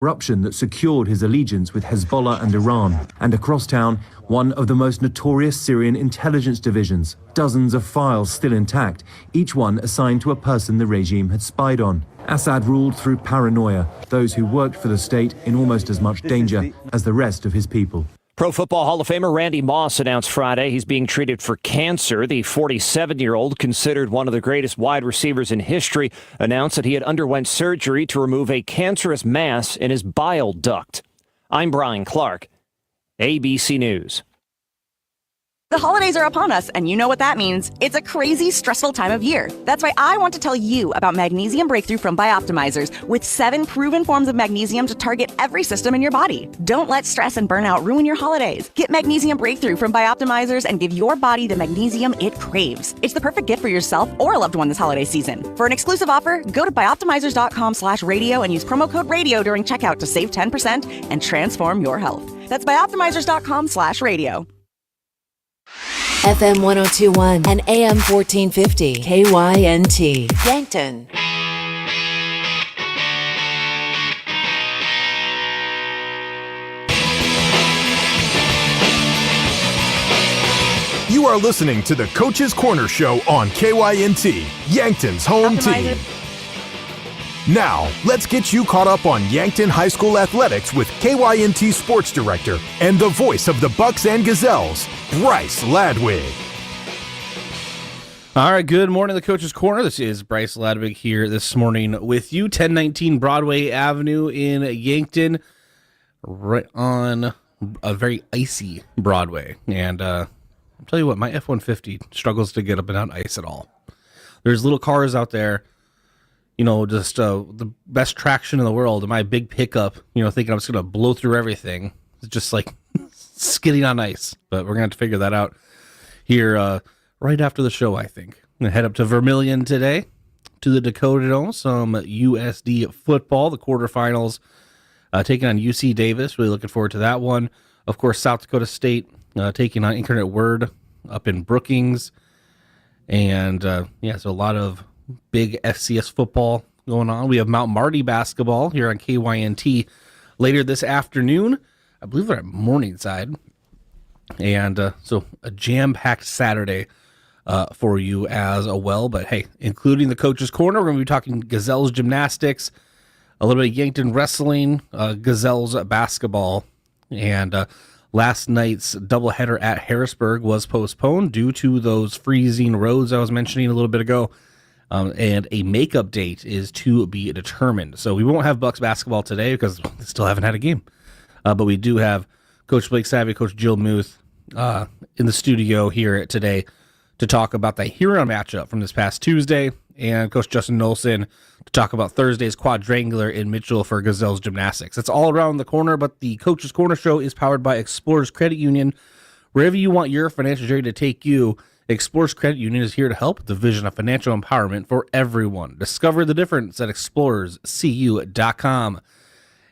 eruption that secured his allegiance with Hezbollah and Iran. And across town, one of the most notorious Syrian intelligence divisions. Dozens of files still intact, each one assigned to a person the regime had spied on. Assad ruled through paranoia, those who worked for the state in almost as much danger as the rest of his people. Pro Football Hall of Famer Randy Moss announced Friday he's being treated for cancer. The 47-year-old, considered one of the greatest wide receivers in history, announced that he had underwent surgery to remove a cancerous mass in his bile duct. I'm Brian Clark, ABC News. The holidays are upon us, and you know what that means. It's a crazy, stressful time of year. That's why I want to tell you about Magnesium Breakthrough from Bioptimizers, with 7 proven forms of magnesium to target every system in your body. Don't let stress and burnout ruin your holidays. Get Magnesium Breakthrough from Bioptimizers and give your body the magnesium it craves. It's the perfect gift for yourself or a loved one this holiday season. For an exclusive offer, go to bioptimizers.com/radio and use promo code radio during checkout to save 10% and transform your health. That's bioptimizers.com/radio. FM 102.1 and AM 1450 KYNT Yankton. You are listening to the Coach's Corner Show on KYNT, Yankton's home team. Now, let's get you caught up on Yankton High School athletics with KYNT Sports Director and the voice of the Bucks and Gazelles, Bryce Ladwig. All right, good morning, the Coach's Corner. This is Bryce Ladwig here this morning with you, 1019 Broadway Avenue in Yankton, right on a very icy Broadway. And I'll tell you what, my F-150 struggles to get up and down ice at all. There's little cars out there, you know, just the best traction in the world, and my big pickup, you know, thinking I'm just going to blow through everything. It's just like skidding on ice. But we're going to have to figure that out here right after the show, I think. I'm going to head up to Vermilion today to the Dakota Dome, some USD football, the quarterfinals, taking on UC Davis. Really looking forward to that one. Of course, South Dakota State taking on Incarnate Word up in Brookings. And, so a lot of big FCS football going on. We have Mount Marty basketball here on KYNT later this afternoon. I believe they're at Morningside. And so a jam-packed Saturday for you as well. But hey, including the Coach's Corner, we're going to be talking Gazelles gymnastics, a little bit of Yankton wrestling, Gazelles basketball. And last night's doubleheader at Harrisburg was postponed due to those freezing roads I was mentioning a little bit ago. And a makeup date is to be determined. So we won't have Bucks basketball today because they still haven't had a game. But we do have Coach Blake Savvy, Coach Jill Muth in the studio here today to talk about the Huron matchup from this past Tuesday, and Coach Justin Nolson to talk about Thursday's quadrangular in Mitchell for Gazelles Gymnastics. It's all around the corner, but the Coach's Corner Show is powered by Explorers Credit Union. Wherever you want your financial journey to take you, Explorers Credit Union is here to help with the vision of financial empowerment for everyone. Discover the difference at explorerscu.com.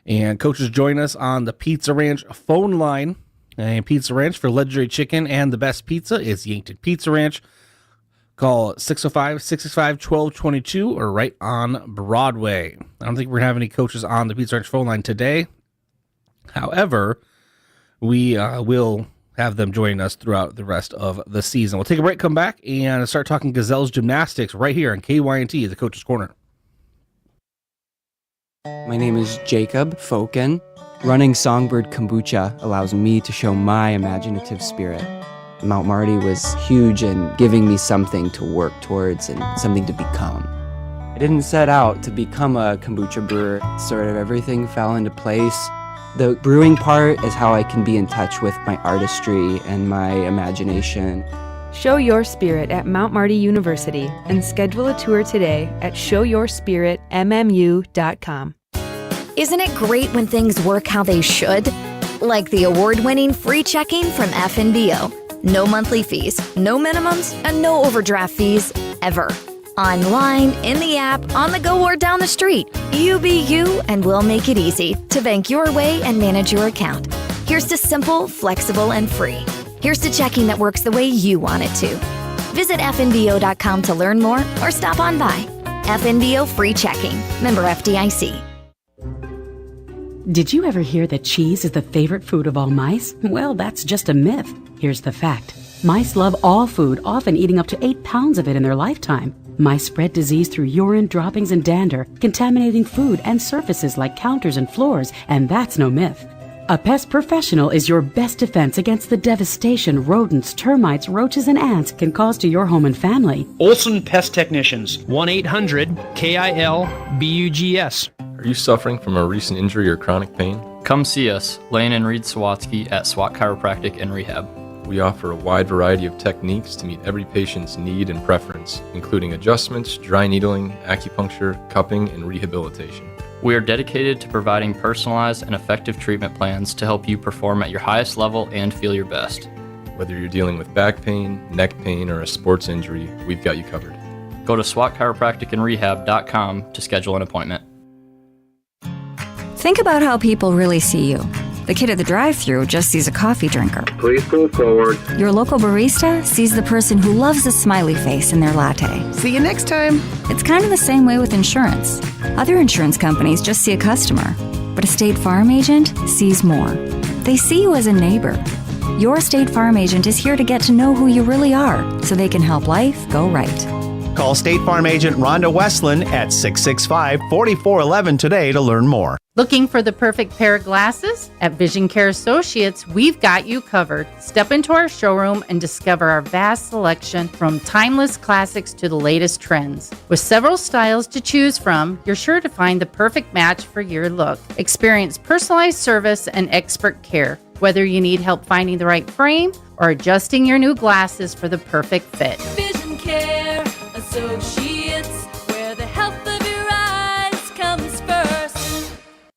And coaches join us on the Pizza Ranch phone line. And Pizza Ranch for legendary chicken and the best pizza is Yankton Pizza Ranch. Call 605-665-1222 or right on Broadway. I don't think we're going to have any coaches on the Pizza Ranch phone line today. However, we will have them joining us throughout the rest of the season. We'll take a break, come back, and start talking Gazelles gymnastics right here on KYNT, the Coach's Corner. My name is Jacob Foken. Running Songbird Kombucha allows me to show my imaginative spirit. Mount Marty was huge in giving me something to work towards and something to become. I didn't set out to become a kombucha brewer. Sort of everything fell into place. The brewing part is how I can be in touch with my artistry and my imagination. Show your spirit at Mount Marty University and schedule a tour today at showyourspiritmmu.com. Isn't it great when things work how they should? Like the award-winning free checking from FNBO. No monthly fees, no minimums, and no overdraft fees ever. Online, in the app, on the go, or down the street. You be you, and we'll make it easy to bank your way and manage your account. Here's to simple, flexible, and free. Here's to checking that works the way you want it to. Visit fnbo.com to learn more or stop on by. FNBO Free Checking. Member FDIC. Did you ever hear that cheese is the favorite food of all mice? Well, that's just a myth. Here's the fact. Mice love all food, often eating up to 8 pounds of it in their lifetime. Mice spread disease through urine, droppings, and dander, contaminating food and surfaces like counters and floors, and that's no myth. A pest professional is your best defense against the devastation rodents, termites, roaches, and ants can cause to your home and family. Olson Pest Technicians, 1-800-KIL-BUGS. Are you suffering from a recent injury or chronic pain? Come see us, Lane and Reed Sawatsky at SWAT Chiropractic and Rehab. We offer a wide variety of techniques to meet every patient's need and preference, including adjustments, dry needling, acupuncture, cupping, and rehabilitation. We are dedicated to providing personalized and effective treatment plans to help you perform at your highest level and feel your best. Whether you're dealing with back pain, neck pain, or a sports injury, we've got you covered. Go to SWATchiropracticandrehab.com to schedule an appointment. Think about how people really see you. The kid at the drive-thru just sees a coffee drinker. Please pull forward. Your local barista sees the person who loves a smiley face in their latte. See you next time. It's kind of the same way with insurance. Other insurance companies just see a customer, but a State Farm agent sees more. They see you as a neighbor. Your State Farm agent is here to get to know who you really are, so they can help life go right. Call State Farm agent Rhonda Westland at 665-4411 today to learn more. Looking for the perfect pair of glasses? At Vision Care Associates, we've got you covered. Step into our showroom and discover our vast selection from timeless classics to the latest trends. With several styles to choose from, you're sure to find the perfect match for your look. Experience personalized service and expert care, whether you need help finding the right frame or adjusting your new glasses for the perfect fit. Vision Care Associates, where the health of your eyes comes first.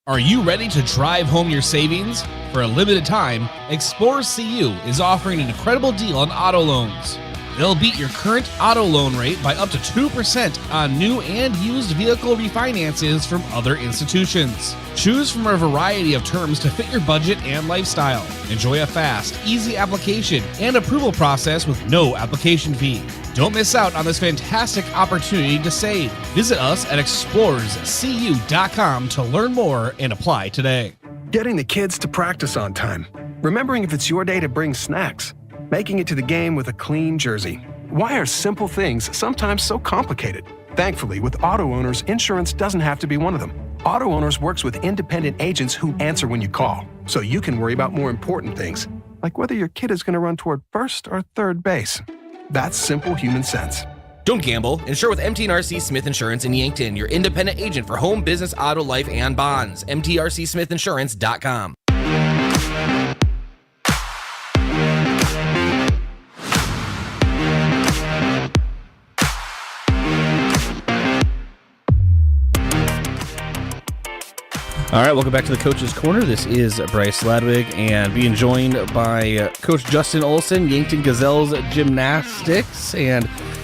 Are you ready to drive home your savings? For a limited time, Explore CU is offering an incredible deal on auto loans. They'll beat your current auto loan rate by up to 2% on new and used vehicle refinances from other institutions. Choose from a variety of terms to fit your budget and lifestyle. Enjoy a fast, easy application and approval process with no application fee. Don't miss out on this fantastic opportunity to save. Visit us at explorerscu.com to learn more and apply today. Getting the kids to practice on time. Remembering if it's your day to bring snacks. Making it to the game with a clean jersey. Why are simple things sometimes so complicated? Thankfully, with auto owners, insurance doesn't have to be one of them. Auto Owners works with independent agents who answer when you call, so you can worry about more important things, like whether your kid is going to run toward first or third base. That's simple human sense. Don't gamble. Insure with MTRC Smith Insurance in Yankton, your independent agent for home, business, auto, life, and bonds. MTRCSmithInsurance.com. All right, welcome back to the Coach's Corner. This is Bryce Ladwig, and being joined by Coach Justin Olson, Yankton Gazelles Gymnastics, and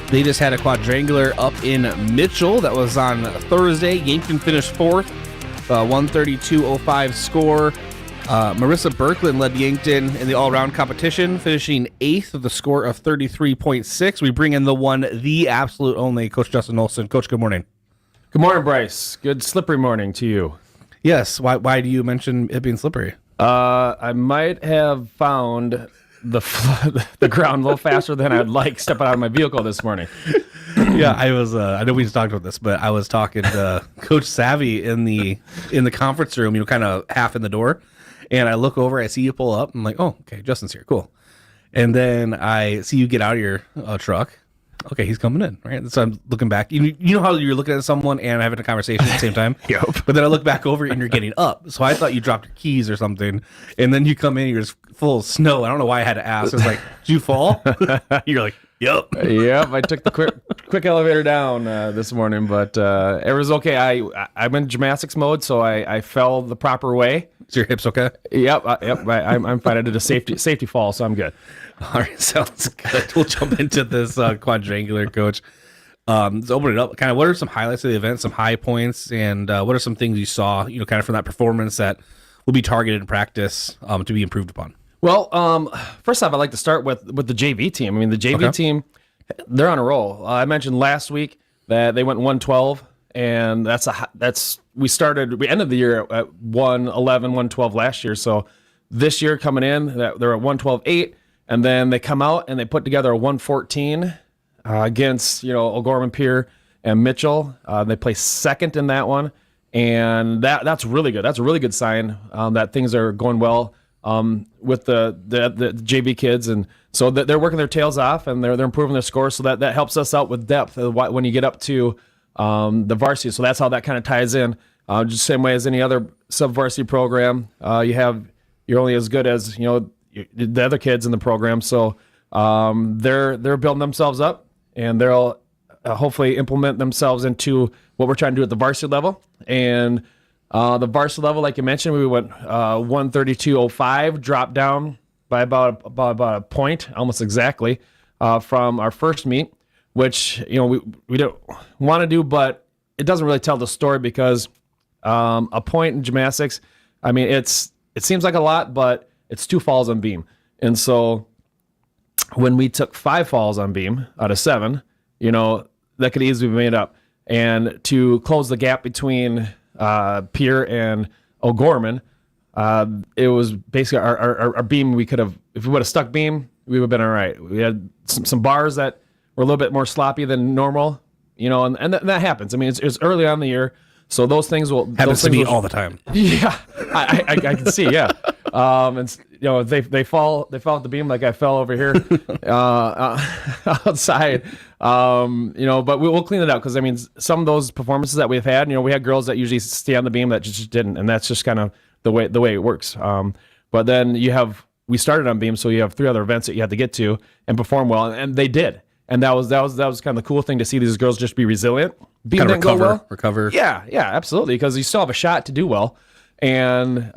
they just had a quadrangular up in Mitchell. That was on Thursday. Yankton finished fourth, 132.05 score. Marissa Berkland led Yankton in the all-around competition, finishing eighth with a score of 33.6. We bring in the one, the absolute only, Coach Justin Olson. Coach, good morning. Good morning, Bryce. Good slippery morning to you. Yes. Why do you mention it being slippery? I might have found the ground a little faster than I'd like stepping out of my vehicle this morning. Yeah, I was. I know we just talked about this, but I was talking to Coach Savvy in the conference room. Kind of half in the door, and I look over. I see you pull up. I'm like, oh, okay, Justin's here, cool. And then I see you get out of your truck. Okay, he's coming in, right? So I'm looking back. You know how you're looking at someone and having a conversation at the same time? Yep. But then I look back over and you're getting up. So I thought you dropped your keys or something. And then you come in, you're just full of snow. I don't know why I had to ask. I was like, did you fall? You're like, yep. Yep, I took the quick elevator down this morning, but it was okay. I'm in gymnastics mode, so I fell the proper way. Is your hips okay? Yep. I'm fine. I did a safety fall, so I'm good. All right, sounds good. We'll jump into this quadrangular, Coach. Let's open it up. Kind of, what are some highlights of the event, some high points, and what are some things you saw, kind of from that performance that will be targeted in practice to be improved upon? Well, first off, I'd like to start with the JV team. I mean, the JV team, they're on a roll. I mentioned last week that they went 112, and that's we ended the year at 111, 112 last year. So this year coming in, they're at 112.8, and then they come out and they put together a 114 against O'Gorman, Pier, and Mitchell. They place second in that one, and that's really good. That's a really good sign that things are going well with the JV kids, and so they're working their tails off and they're improving their scores. So that helps us out with depth when you get up to the varsity. So that's how that kind of ties in. Just the same way as any other sub-varsity program, you're only as good as the other kids in the program. So they're building themselves up, and they'll hopefully implement themselves into what we're trying to do at the varsity level. And the varsity level, like you mentioned, we went 132.05, dropped down by about a point, almost exactly, from our first meet, which we don't want to do, but it doesn't really tell the story because a point in gymnastics, I mean, it seems like a lot, but it's 2 falls on beam. And so when we took 5 falls on beam out of 7, that could easily be made up. And to close the gap between Pier and O'Gorman, it was basically our beam. We could have, if we would have stuck beam, we would have been all right. We had some bars that were a little bit more sloppy than normal, and that happens. I mean, it's early on in the year, so those things will happens to me all the time. Yeah, I can see. Yeah, and they fall at the beam like I fell over here outside. But we'll clean it out because I mean, some of those performances that we've had, we had girls that usually stay on the beam that just didn't, and that's just kind of the way it works. But then we started on beam, so you have 3 other events that you had to get to and perform well, and they did. And that was kind of the cool thing to see these girls just be resilient. Beam kind of didn't go well. recover. Yeah, absolutely, because you still have a shot to do well, and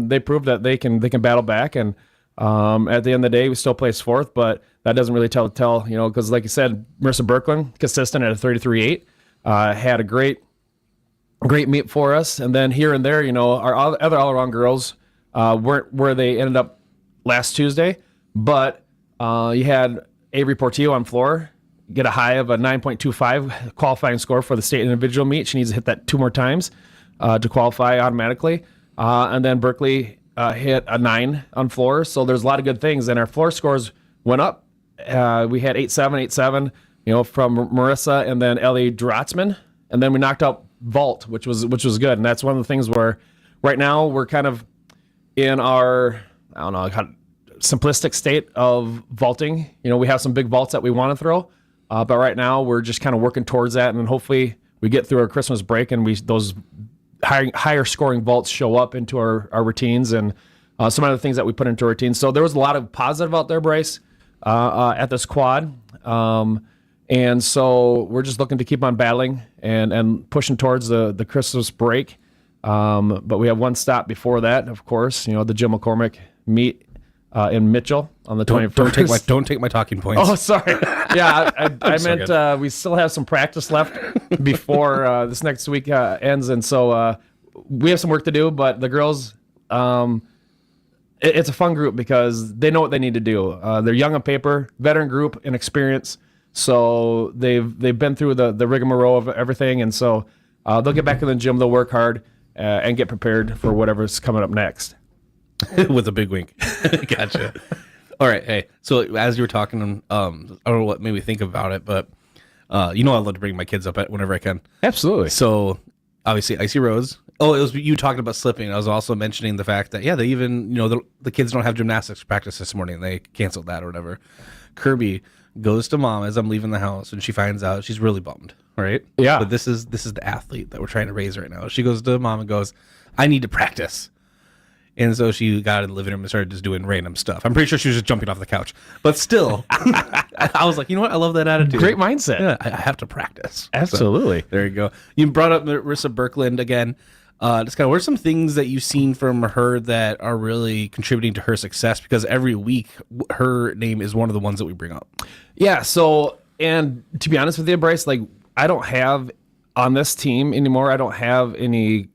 they proved that they can battle back. And at the end of the day, we still placed 4th, but that doesn't really tell, because like you said, Marissa Berkland, consistent at a 33.8, had a great meet for us. And then here and there, our other all-around girls weren't where they ended up last Tuesday, but you had Avery Portillo on floor get a high of a 9.25 qualifying score for the state individual meet. She needs to hit that 2 more times to qualify automatically. And then Berkeley hit a 9 on floor. So there's a lot of good things. And our floor scores went up. We had 8.7, from Marissa and then Ellie Drotzman. And then we knocked out vault, which was good. And that's one of the things where right now we're kind of in our, simplistic state of vaulting. We have some big vaults that we want to throw. But right now we're just kind of working towards that. And hopefully we get through our Christmas break and those higher scoring vaults show up into our routines and some other things that we put into our routines. So there was a lot of positive out there, Bryce, at this quad. And so we're just looking to keep on battling and pushing towards the Christmas break. But we have one stop before that, of course, the Jim McCormick meet in Mitchell on the 21st. Don't take my talking points. Oh, sorry. Yeah, I meant we still have some practice left before this next week ends. And so we have some work to do, but the girls, it's a fun group because they know what they need to do. They're young on paper, veteran group and experience. So they've been through the rigmarole of everything. And so they'll get back in the gym, they'll work hard and get prepared for whatever's coming up next. With a big wink. Gotcha. All right. Hey, so as you were talking, I don't know what made me think about it, but I love to bring my kids up whenever I can. Absolutely. So obviously Icy Roads. Oh, it was you talking about slipping. I was also mentioning the fact that, they even, the kids don't have gymnastics practice this morning. They canceled that or whatever. Kirby goes to mom as I'm leaving the house and she finds out. She's really bummed, right? Yeah. But this is the athlete that we're trying to raise right now. She goes to mom and goes, I need to practice. And so she got in the living room and started just doing random stuff. I'm pretty sure she was just jumping off the couch. But still, I was like, you know what? I love that attitude. Great mindset. Yeah, I have to practice. Absolutely. So, there you go. You brought up Marissa Berkland again. Just kind of, what are some things that you've seen from her that are really contributing to her success? Because every week, her name is one of the ones that we bring up. Yeah, so, and to be honest with you, Bryce, I don't have, on this team anymore, I don't have any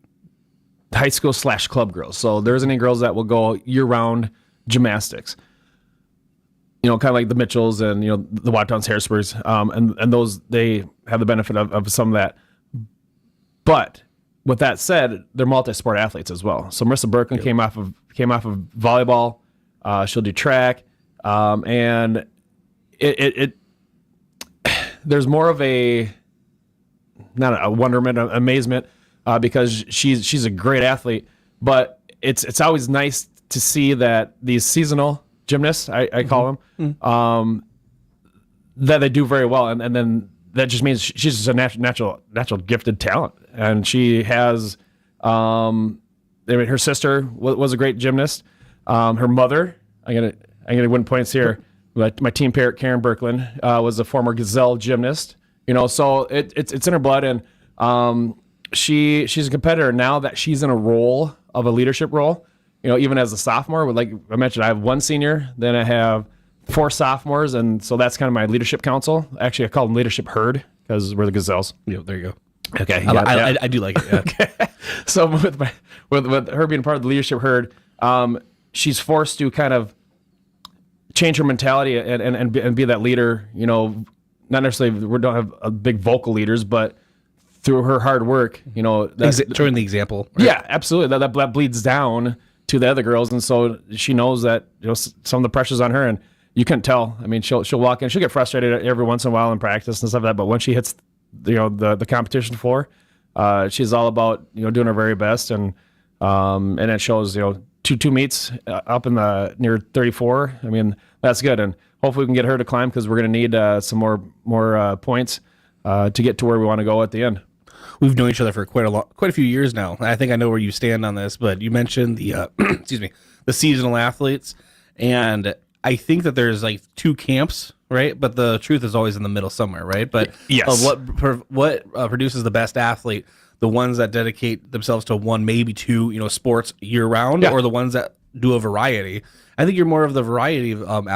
high school / club girls. So there isn't any girls that will go year-round gymnastics. Kind of like the Mitchells and, the Wattowns, Harrisburgs. And those, they have the benefit of some of that. But with that said, they're multi-sport athletes as well. So Marissa Birkland came off of volleyball. She'll do track, and it there's more of a not a wonderment, amazement, because she's a great athlete. But it's always nice to see that these seasonal gymnasts, I call them, that they do very well, and then that just means she's just a natural gifted talent, and she has. Her sister was a great gymnast. Her mother, I'm gonna win points here. My team parent Karen Birkland was a former Gazelle gymnast. So it's in her blood, and she's a competitor now that she's in a role of a leadership role. Even as a sophomore, like I mentioned, I have one senior, then I have 4 sophomores, and so that's kind of my leadership council. Actually, I call them leadership herd because we're the Gazelles. Yeah, there you go. Okay, I do like it. Yeah. Okay, so with her being part of the leadership herd, she's forced to kind of change her mentality and be that leader. Not necessarily we don't have big vocal leaders, but through her hard work, showing the example. Right? Yeah, absolutely. That bleeds down to the other girls, and so she knows that some of the pressure's on her, and you can tell. I mean, she'll walk in, she'll get frustrated every once in a while in practice and stuff like that, but when she hits the competition floor, she's all about doing her very best, and it shows. Two meets up in the near 34. I mean, that's good, and hopefully we can get her to climb because we're going to need some more points to get to where we want to go at the end. We've known each other for quite a few years now. I think I know where you stand on this, but you mentioned the the seasonal athletes, and I think that there's like 2 camps, right? But the truth is always in the middle somewhere, right? But yes. What produces the best athlete? The ones that dedicate themselves to one, maybe 2, sports year round, or the ones that do a variety. I think you're more of the variety of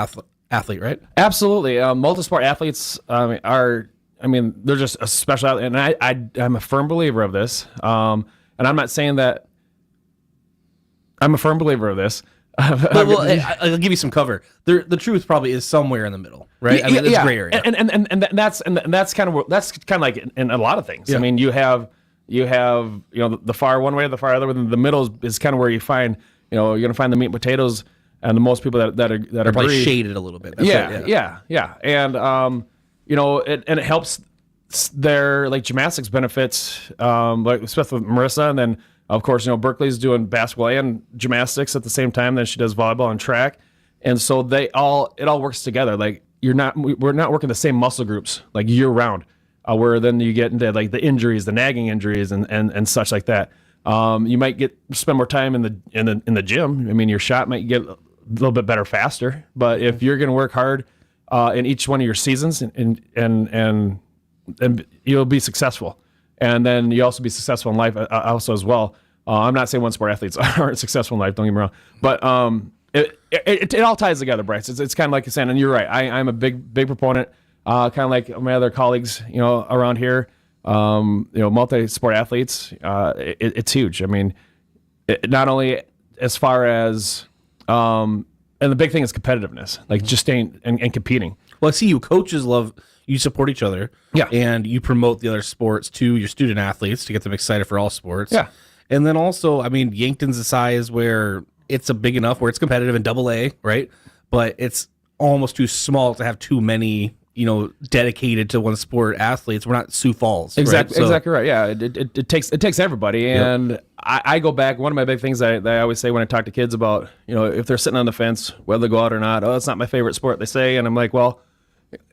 athlete, right? Absolutely. Multi-sport athletes are. I mean, they're just a special athlete, and I'm a firm believer of this. And I'm not saying that I'm a firm believer of this. I'll give you some cover. The truth probably is somewhere in the middle, right? I mean, it's gray area, and that's kind of like in a lot of things. Yeah. I mean, you have the far one way, the far other. The middle is kind of where you find you're going to find the meat and potatoes, and the most people that are probably shaded a little bit. That's yeah, and it helps their like gymnastics benefits, like especially with Marissa, and then of course Berkeley's doing basketball and gymnastics at the same time. Then she does volleyball and track, and so it all works together. Like we're not working the same muscle groups like year round, where then you get into like the injuries, the nagging injuries, and such like that. You might spend more time in the gym. I mean, your shot might get a little bit better faster, but if you're going to work hard in each one of your seasons, and you'll be successful, and then you also be successful in life also as well. I'm not saying one sport athletes aren't successful in life. Don't get me wrong, but it all ties together, Bryce. It's kind of like you're saying, and you're right. I'm a big proponent, kind of like my other colleagues, around here. Multi-sport athletes. It's huge. I mean, not only as far as and the big thing is competitiveness, like just staying and competing. Well, I see you coaches you support each other. Yeah. And you promote the other sports to your student athletes to get them excited for all sports. Yeah. And then also, I mean, Yankton's a size where it's a big enough where it's competitive in AA, right? But it's almost too small to have too many, dedicated to one sport athletes. We're not Sioux Falls. Exactly. Right? Exactly right. Yeah. It takes everybody. And yep. I go back. One of my big things that I always say when I talk to kids about, if they're sitting on the fence, whether they go out or not, it's not my favorite sport, they say. And I'm like, well,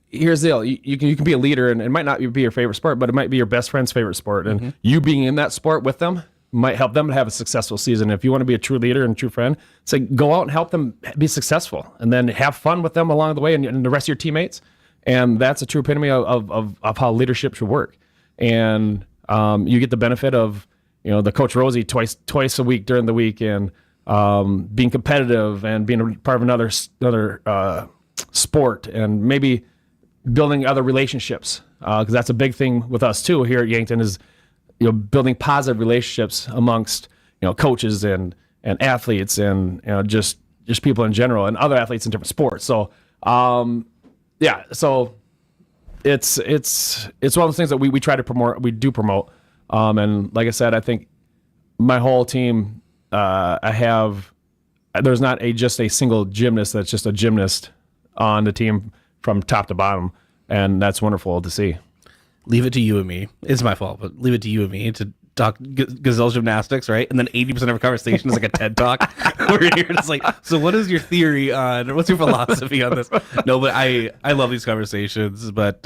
here's the deal. You can be a leader, and it might not be your favorite sport, but it might be your best friend's favorite sport. And you being in that sport with them might help them to have a successful season. If you want to be a true leader and a true friend, say go out and help them be successful, and then have fun with them along the way and the rest of your teammates. And that's a true epitome of how leadership should work. And you get the benefit of the Coach Rosie twice a week during the week, and being competitive and being a part of another sport, and maybe building other relationships, because that's a big thing with us too here at Yankton is building positive relationships amongst coaches and athletes and just people in general and other athletes in different sports. So so it's one of those things that we try to promote. We do promote, And like I said, I think my whole team, there's not just a single gymnast that's just a gymnast on the team from top to bottom. And that's wonderful to see. Leave it to you and me. It's my fault, but leave it to you and me to talk Gazelle gymnastics, right? And then 80% of our conversation is like a TED talk. We're here, it's like, so what is your theory on, what's your philosophy on this? No, but I love these conversations, but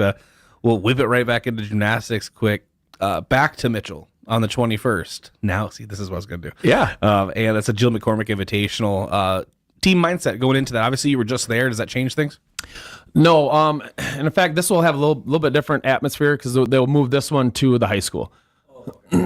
we'll whip it right back into gymnastics quick. Back to Mitchell on the 21st. Now, see, this is what I was going to do. Yeah. And it's a Jill McCormick Invitational. Team mindset going into that. Obviously, you were just there. Does that change things? No, and in fact, this will have a little bit different atmosphere because they'll move this one to the high school.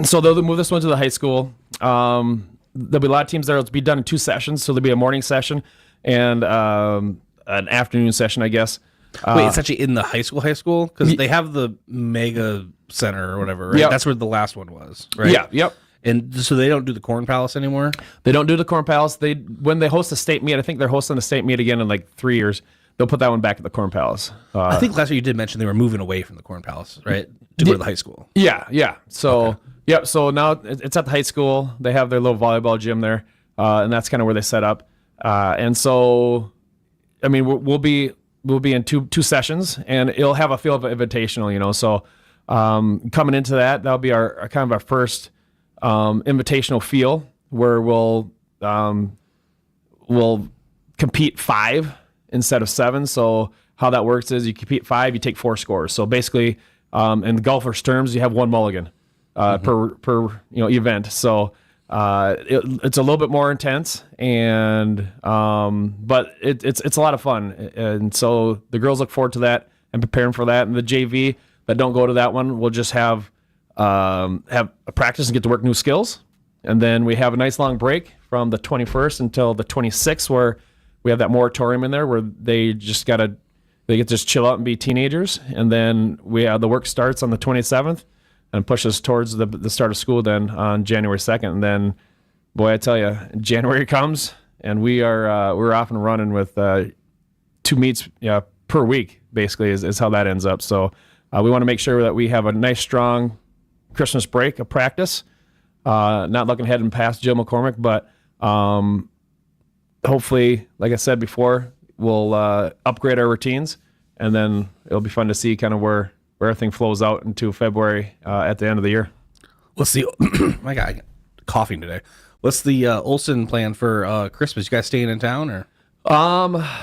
So they'll move this one to the high school. There'll be a lot of teams there. It'll be done in 2 sessions. So there'll be a morning session and an afternoon session, I guess. Wait, it's actually in the high school? Because they have the Mega Center or whatever, right? Yep. That's where the last one was, right? Yeah, yep. And so they don't do the Corn Palace anymore? They don't do the Corn Palace. When they host a state meet, I think they're hosting a state meet again in like 3 years. They'll put that one back at the Corn Palace. I think last year you did mention they were moving away from the Corn Palace, right? To go to the high school. Yeah. So, Yep. So now it's at the high school. They have their little volleyball gym there, and that's kind of where they set up. And so, I mean, we'll be in two sessions, and it'll have a feel of an invitational, you know. So coming into that'll be our kind of our first invitational feel where we'll compete 5 instead of 7. So how that works is you compete 5, you take 4 scores. So basically, in the golfers' terms, you have 1 mulligan per event. So it's a little bit more intense, and but it's a lot of fun. And so the girls look forward to that and preparing for that. And the JV that don't go to that one will just have a practice and get to work new skills. And then we have a nice long break from the 21st until the 26th, where we have that moratorium in there where they get to just chill out and be teenagers. And then the work starts on the 27th and pushes towards the start of school then on January 2nd. And then, boy, I tell you, January comes and we're off and running with 2 meets per week, basically, is how that ends up. So we want to make sure that we have a nice, strong Christmas break of practice. Not looking ahead and past Jill McCormick, but hopefully, like I said before, we'll upgrade our routines, and then it'll be fun to see kind of where everything flows out into February at the end of the year. What's the my God, coughing today? What's the Olsen plan for Christmas? You guys staying in town or?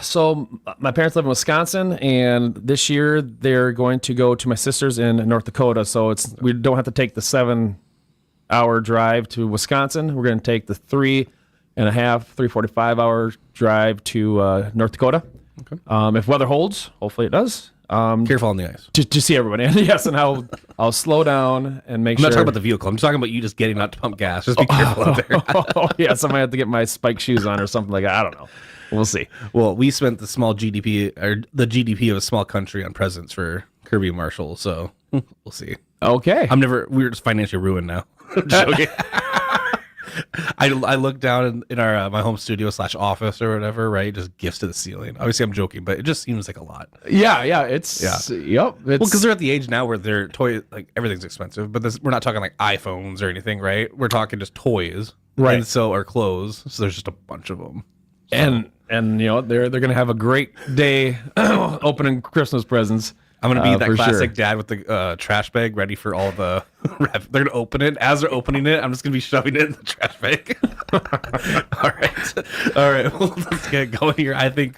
So my parents live in Wisconsin, and this year they're going to go to my sister's in North Dakota. So we don't have to take the 7-hour drive to Wisconsin. We're going to take the 3.5-3.45-hour drive to North Dakota. Okay. If weather holds, hopefully it does. Careful on the ice. To see everybody. Yes, and I'll slow down and make sure. I'm not talking about the vehicle. I'm talking about you just getting out to pump gas. Just be careful out there. Yes, I might have to get my spike shoes on or something like that. I don't know. We'll see. Well, we spent the GDP of a small country on presents for Kirby and Marshall, so we'll see. Okay. We're just financially ruined now. Joking. I look down in our my home studio / office or whatever, right? Just gifts to the ceiling. Obviously, I'm joking, but it just seems like a lot. Yeah. Yep. Well, because they're at the age now where their toy, like everything's expensive, but we're not talking like iPhones or anything, right? We're talking just toys, right? And so our clothes. So there's just a bunch of them. So. And they're gonna have a great day opening Christmas presents. I'm going to be that classic dad with the trash bag ready for all the They're going to open it. As they're opening it, I'm just going to be shoving it in the trash bag. All right. Well, let's get going here. I think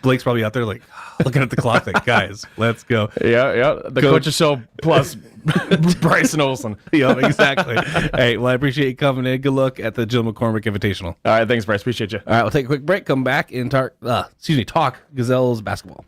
Blake's probably out there like looking at the clock like, guys, let's go. Yeah. The Coaches Show plus Bryce and Olsen. Yeah, exactly. Hey, well, I appreciate you coming in. Good luck at the Jill McCormick Invitational. All right. Thanks, Bryce. Appreciate you. All right. We'll take a quick break. Come back and talk Gazelles basketball.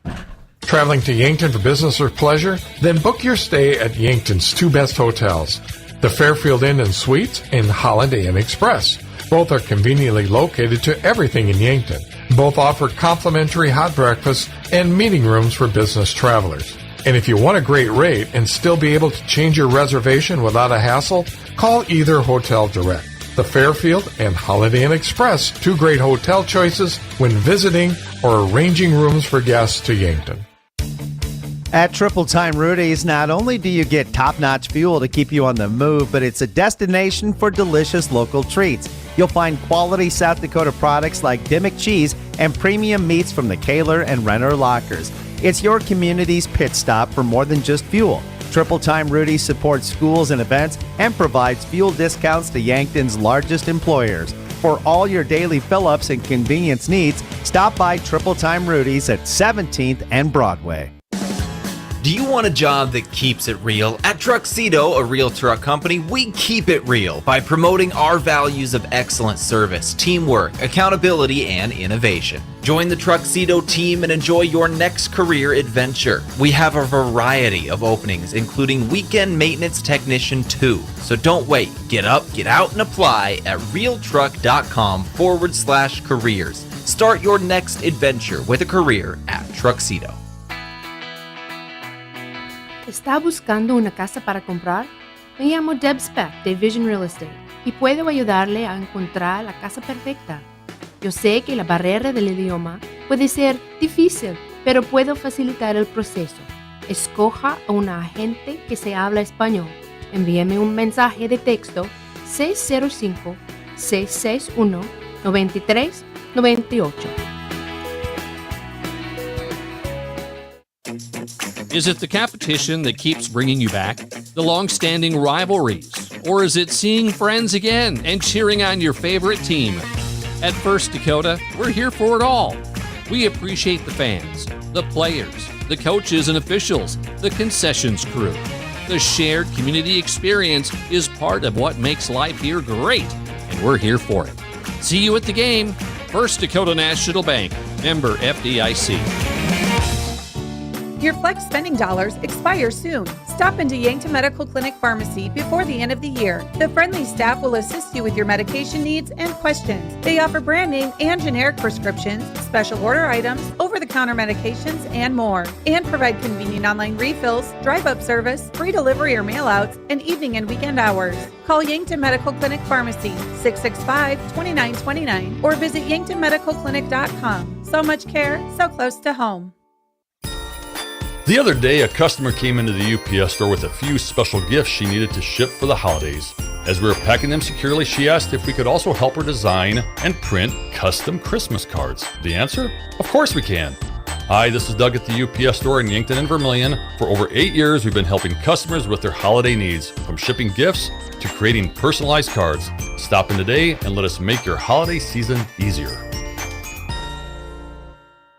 Traveling to Yankton for business or pleasure? Then book your stay at Yankton's 2 best hotels, the Fairfield Inn and Suites and Holiday Inn Express. Both are conveniently located to everything in Yankton. Both offer complimentary hot breakfast and meeting rooms for business travelers. And if you want a great rate and still be able to change your reservation without a hassle, call either hotel direct. The Fairfield and Holiday Inn Express, 2 great hotel choices when visiting or arranging rooms for guests to Yankton. At Triple Time Rudy's, not only do you get top-notch fuel to keep you on the move, but it's a destination for delicious local treats. You'll find quality South Dakota products like Dimmick cheese and premium meats from the Kaler and Renner lockers. It's your community's pit stop for more than just fuel. Triple Time Rudy's supports schools and events and provides fuel discounts to Yankton's largest employers. For all your daily fill-ups and convenience needs, stop by Triple Time Rudy's at 17th and Broadway. Do you want a job that keeps it real? At Truxedo, a real truck company, we keep it real by promoting our values of excellent service, teamwork, accountability, and innovation. Join the Truxedo team and enjoy your next career adventure. We have a variety of openings, including weekend maintenance technician 2. So don't wait. Get up, get out, and apply at realtruck.com/careers. Start your next adventure with a career at Truxedo. ¿Está buscando una casa para comprar? Me llamo Deb Speck de Vision Real Estate y puedo ayudarle a encontrar la casa perfecta. Yo sé que la barrera del idioma puede ser difícil, pero puedo facilitar el proceso. Escoja a un agente que se habla español. Envíeme un mensaje de texto 605-661-9398. Is it the competition that keeps bringing you back? The long-standing rivalries? Or is it seeing friends again and cheering on your favorite team? At First Dakota, we're here for it all. We appreciate the fans, the players, the coaches and officials, the concessions crew. The shared community experience is part of what makes life here great, and we're here for it. See you at the game. First Dakota National Bank, member FDIC. Your flex spending dollars expire soon. Stop into Yankton Medical Clinic Pharmacy before the end of the year. The friendly staff will assist you with your medication needs and questions. They offer brand name and generic prescriptions, special order items, over-the-counter medications, and more. And provide convenient online refills, drive-up service, free delivery or mail-outs, and evening and weekend hours. Call Yankton Medical Clinic Pharmacy, 665-2929, or visit yanktonmedicalclinic.com. So much care, so close to home. The other day, a customer came into the UPS store with a few special gifts she needed to ship for the holidays. As we were packing them securely, she asked if we could also help her design and print custom Christmas cards. The answer? Of course we can. Hi, this is Doug at the UPS store in Yankton and Vermilion. For over 8 years, we've been helping customers with their holiday needs, from shipping gifts to creating personalized cards. Stop in today and let us make your holiday season easier.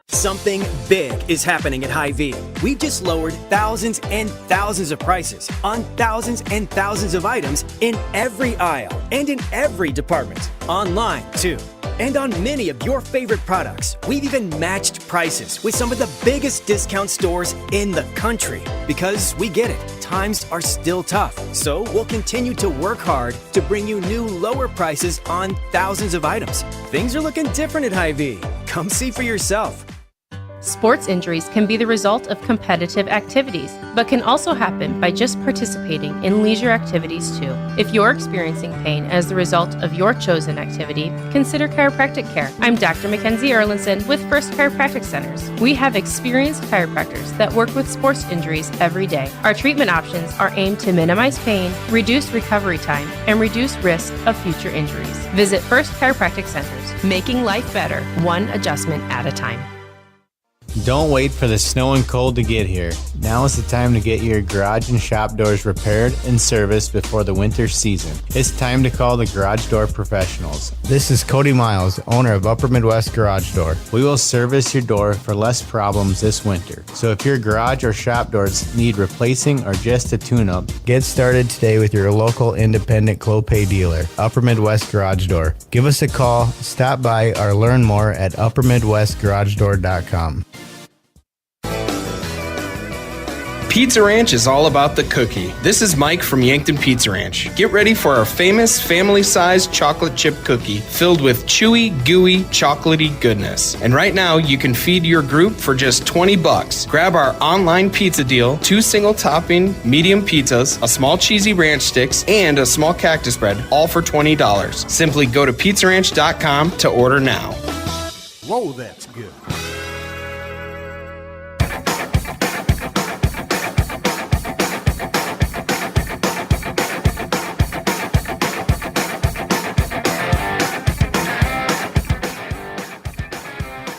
Something big is happening at Hy-Vee. We've just lowered thousands and thousands of prices on thousands and thousands of items in every aisle and in every department. Online, too. And on many of your favorite products, we've even matched prices with some of the biggest discount stores in the country. Because we get it, times are still tough. So we'll continue to work hard to bring you new lower prices on thousands of items. Things are looking different at Hy-Vee. Come see for yourself. Sports injuries can be the result of competitive activities, but can also happen by just participating in leisure activities too. If you're experiencing pain as the result of your chosen activity, consider chiropractic care. I'm Dr. Mackenzie Erlinson with First Chiropractic Centers. We have experienced chiropractors that work with sports injuries every day. Our treatment options are aimed to minimize pain, reduce recovery time, and reduce risk of future injuries. Visit First Chiropractic Centers, making life better, one adjustment at a time. Don't wait for the snow and cold to get here. Now is the time to get your garage and shop doors repaired and serviced before the winter season. It's time to call the Garage Door Professionals. This is Cody Miles, owner of Upper Midwest Garage Door. We will service your door for less problems this winter. So if your garage or shop doors need replacing or just a tune-up, get started today with your local independent Clopay dealer, Upper Midwest Garage Door. Give us a call, stop by, or learn more at uppermidwestgaragedoor.com. Pizza Ranch is all about the cookie. This is Mike from Yankton Pizza Ranch. Get ready for our famous family-sized chocolate chip cookie filled with chewy, gooey, chocolatey goodness. And right now, you can feed your group for just $20. Grab our online pizza deal, 2 single-topping medium pizzas, a small cheesy ranch sticks, and a small cactus bread, all for $20. Simply go to pizzaranch.com to order now. Whoa, that's good.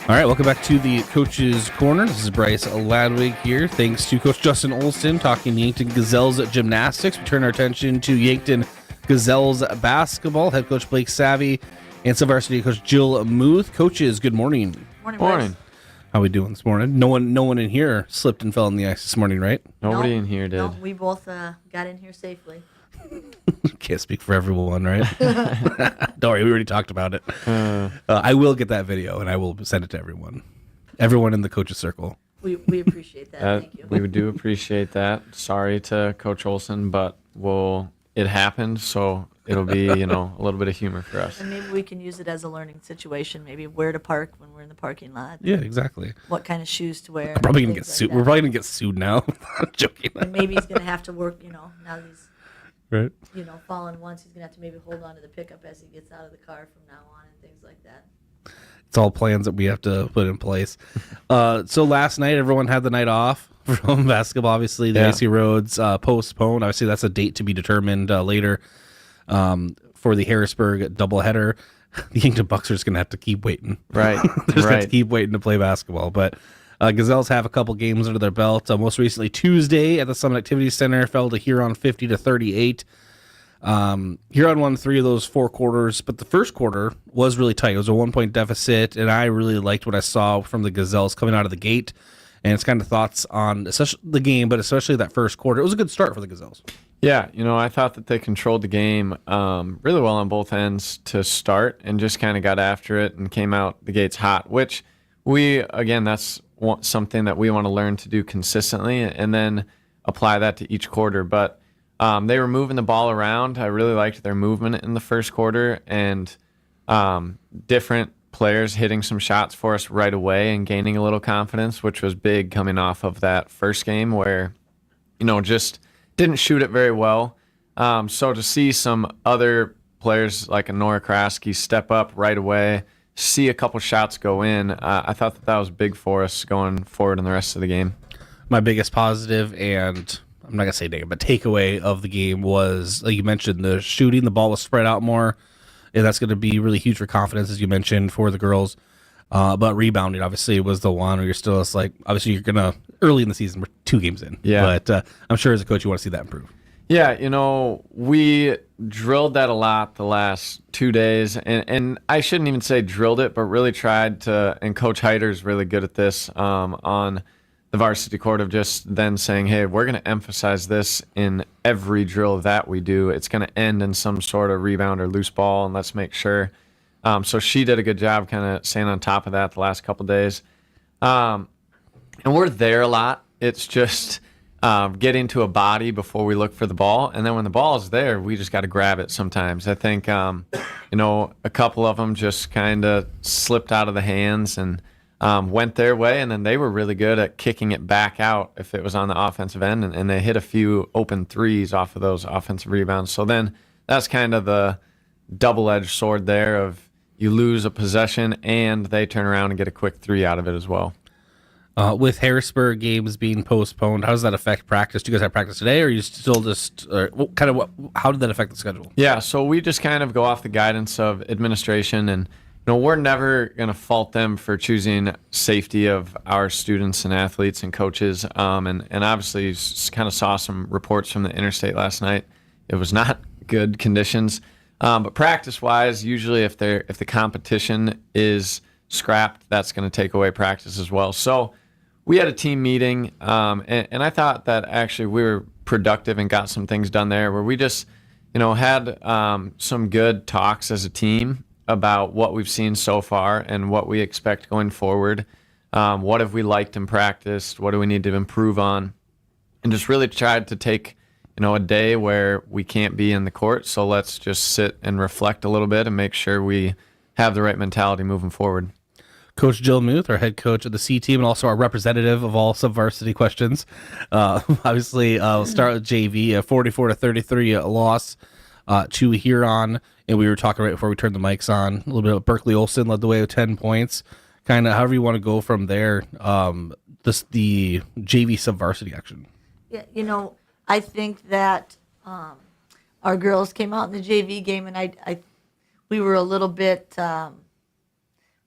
All right, welcome back to the Coach's Corner. This is Bryce Ladwig here. Thanks to Coach Justin Olson talking Yankton Gazelles Gymnastics. We turn our attention to Yankton Gazelles basketball. Head coach Blake Savvy and varsity coach Jill Muth. Coaches, good morning. Morning. How we doing this morning? No one in here slipped and fell on the ice this morning, right? Nobody No, in here did. No, we both got in here safely. Can't speak for everyone, right? Don't worry, we already talked about it. I will get that video and I will send it to everyone. Everyone in the coaches circle. We appreciate that. Thank you. We do appreciate that. Sorry to Coach Olson, but it happened, so it'll be, a little bit of humor for us. And maybe we can use it as a learning situation. Maybe where to park when we're in the parking lot. Yeah, exactly. What kind of shoes to wear. I'm probably gonna get things sued. like We're probably gonna get sued now. I'm joking. And maybe he's gonna have to work. Now he's right. fallen once. He's gonna have to maybe hold on to the pickup as he gets out of the car from now on and things like that. It's all plans that we have to put in place. So last night, everyone had the night off from basketball. Obviously, the icy roads postponed. Obviously, that's a date to be determined later for the Harrisburg doubleheader. The Yankton Bucks are just going to have to keep waiting. Right. They're just going to have to keep waiting to play basketball. But Gazelles have a couple games under their belt. Most recently, Tuesday at the Summit Activity Center, fell to Huron 50-38. Huron won 3 of those 4 quarters, but the first quarter was really tight. It was a 1-point deficit, and I really liked what I saw from the Gazelles coming out of the gate. And it's kind of thoughts on especially the game, but especially that first quarter. It was a good start for the Gazelles. Yeah, I thought that they controlled the game really well on both ends to start and just kind of got after it and came out the gates hot, which that's something that we want to learn to do consistently and then apply that to each quarter. But they were moving the ball around. I really liked their movement in the first quarter and different players hitting some shots for us right away and gaining a little confidence, which was big coming off of that first game where, just didn't shoot it very well. So to see some other players like a Nora Kraske step up right away, see a couple shots go in, I thought that was big for us going forward in the rest of the game. My biggest positive, and I'm not going to say negative, but takeaway of the game was, like you mentioned, the shooting. The ball was spread out more, and that's going to be really huge for confidence, as you mentioned, for the girls. But rebounding, obviously, was the one where you're still, it's like, obviously, you're going to, early in the season, we're 2 games in. Yeah. But I'm sure as a coach, you want to see that improve. Yeah, we drilled that a lot the last 2 days, and I shouldn't even say drilled it, but really tried to, and Coach Heider's really good at this on the varsity court of just then saying, hey, we're going to emphasize this in every drill that we do. It's going to end in some sort of rebound or loose ball, and let's make sure. So she did a good job kind of staying on top of that the last couple days. And we're there a lot. It's just getting to a body before we look for the ball. And then when the ball is there, we just got to grab it sometimes. I think, a couple of them just kind of slipped out of the hands and went their way. And then they were really good at kicking it back out if it was on the offensive end. And they hit a few open threes off of those offensive rebounds. So then that's kind of the double-edged sword there of you lose a possession and they turn around and get a quick 3 out of it as well. With Harrisburg games being postponed, how does that affect practice? Do you guys have practice today, or are you still just how did that affect the schedule? Yeah, so we just kind of go off the guidance of administration, and we're never going to fault them for choosing safety of our students and athletes and coaches. And obviously, you kind of saw some reports from the interstate last night. It was not good conditions, but practice-wise, usually if the competition is scrapped, that's going to take away practice as well. So we had a team meeting, and I thought that actually we were productive and got some things done there where we just, had some good talks as a team about what we've seen so far and what we expect going forward. What have we liked in practice? What do we need to improve on? And just really tried to take, a day where we can't be in the court. So let's just sit and reflect a little bit and make sure we have the right mentality moving forward. Coach Jill Muth, our head coach of the C team and also our representative of all sub-varsity questions. Obviously, we'll start with JV, a 44-33 loss to Huron. And we were talking right before we turned the mics on, a little bit of Berkeley Olson led the way with 10 points. Kind of however you want to go from there, the JV sub-varsity action. Yeah, I think that our girls came out in the JV game, and we were a little bit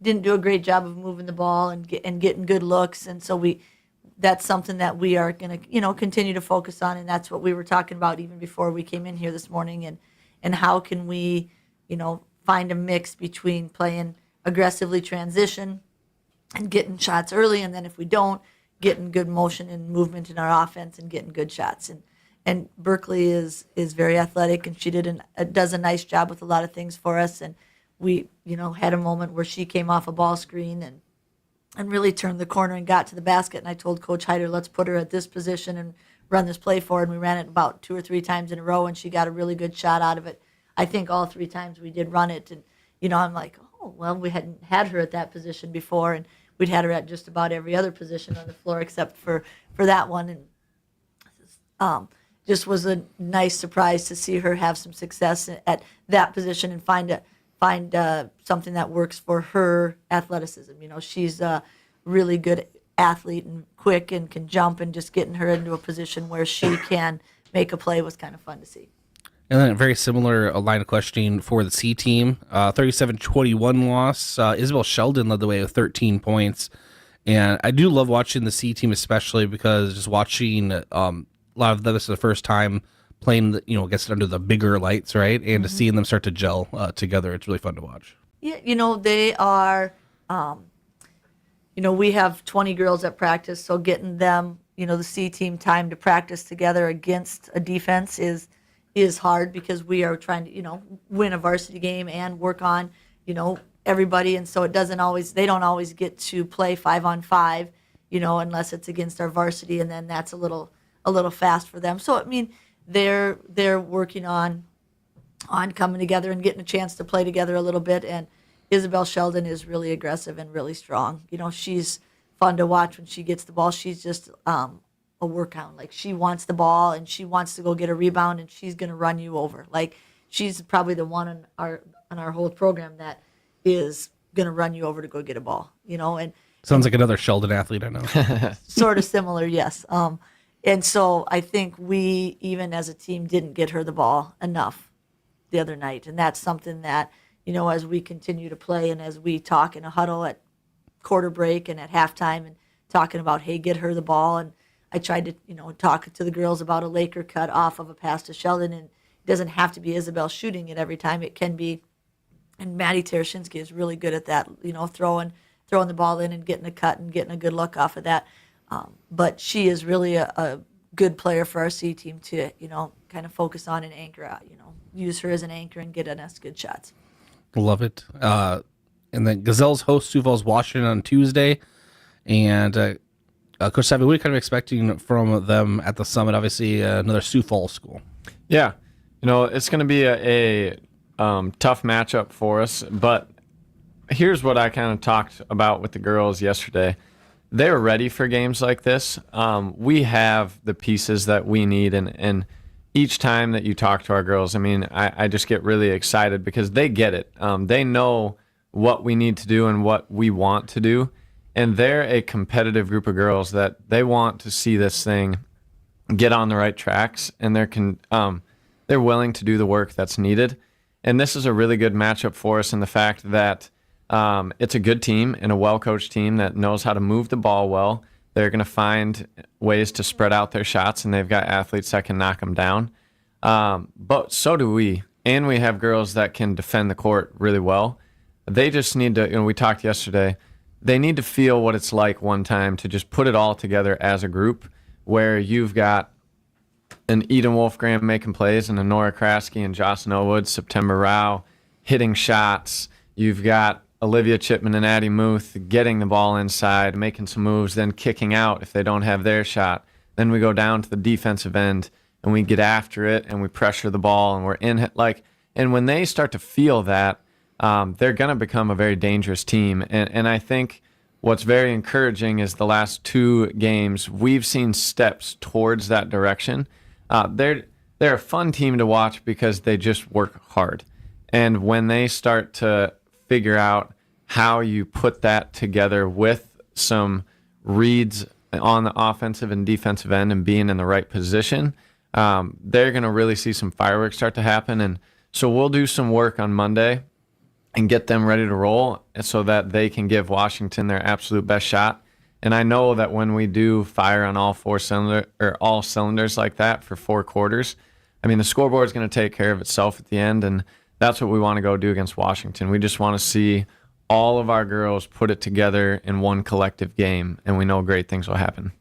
didn't do a great job of moving the ball and getting good looks. And so that's something that we are going to, continue to focus on. And that's what we were talking about even before we came in here this morning. And how can we, find a mix between playing aggressively transition and getting shots early. And then if we don't, getting good motion and movement in our offense and getting good shots. And Berkeley is very athletic, and she does a nice job with a lot of things for us. And we, had a moment where she came off a ball screen and really turned the corner and got to the basket. And I told Coach Heider, let's put her at this position and run this play for her. And we ran it about 2 or 3 times in a row, and she got a really good shot out of it. I think all 3 times we did run it. And, I'm like, oh, well, we hadn't had her at that position before. And we'd had her at just about every other position on the floor except for that one. And just was a nice surprise to see her have some success at that position and find something that works for her athleticism. She's a really good athlete and quick and can jump, and just getting her into a position where she can make a play was kind of fun to see. And then a very similar line of questioning for the C team. 37-21 loss. Isabel Sheldon led the way with 13 points. And I do love watching the C team, especially because just watching a lot of them, this is the first time playing, I guess under the bigger lights, right? And to seeing them start to gel together, it's really fun to watch. Yeah, they are, we have 20 girls at practice, so getting them, the C team time to practice together against a defense is hard, because we are trying to, win a varsity game and work on, everybody. And so they don't always get to play 5-on-5, unless it's against our varsity. And then that's a little fast for them. So, they're working on coming together and getting a chance to play together a little bit. And Isabel Sheldon is really aggressive and really strong. She's fun to watch when she gets the ball. She's just, a workout. Like, she wants the ball and she wants to go get a rebound, and she's going to run you over. Like, she's probably the one on our whole program that is going to run you over to go get a ball, and sounds like another Sheldon athlete I know. Sort of similar. Yes. And so I think we, even as a team, didn't get her the ball enough the other night. And that's something that, as we continue to play and as we talk in a huddle at quarter break and at halftime and talking about, hey, get her the ball. And I tried to, talk to the girls about a Laker cut off of a pass to Sheldon, and it doesn't have to be Isabel shooting it every time. It can be, and Maddie Tereshinsky is really good at that, throwing the ball in and getting a cut and getting a good look off of that. But she is really a good player for our C team to, kind of focus on and anchor out, use her as an anchor and get us good shots. Love it. And then Gazelles host Sioux Falls, Washington on Tuesday. And Coach Savvy, what are you kind of expecting from them at the summit? Obviously, another Sioux Falls school. Yeah. It's going to be a tough matchup for us. But here's what I kind of talked about with the girls yesterday. They're ready for games like this. We have the pieces that we need. And each time that you talk to our girls, I just get really excited because they get it. They know what we need to do and what we want to do. And they're a competitive group of girls that they want to see this thing get on the right tracks, and they're willing to do the work that's needed. And this is a really good matchup for us in the fact that it's a good team and a well-coached team that knows how to move the ball well. They're going to find ways to spread out their shots, and they've got athletes that can knock them down. But so do we. And we have girls that can defend the court really well. They just need to, we talked yesterday, they need to feel what it's like one time to just put it all together as a group, where you've got an Eden Wolfgram making plays and a Nora Krasky and Jocelyn Elwood, September Rao hitting shots. You've got Olivia Chipman and Addie Muth getting the ball inside, making some moves, then kicking out if they don't have their shot. Then we go down to the defensive end and we get after it and we pressure the ball and we're in it. And when they start to feel that, they're going to become a very dangerous team. And I think what's very encouraging is the last 2 games, we've seen steps towards that direction. They're a fun team to watch because they just work hard. And when they start to figure out how you put that together with some reads on the offensive and defensive end and being in the right position, they're going to really see some fireworks start to happen. And so we'll do some work on Monday and get them ready to roll so that they can give Washington their absolute best shot. And I know that when we do fire on all cylinders like that for 4 quarters, I mean, the scoreboard is going to take care of itself at the end, and that's what we want to go do against Washington. We just want to see all of our girls put it together in one collective game, and we know great things will happen.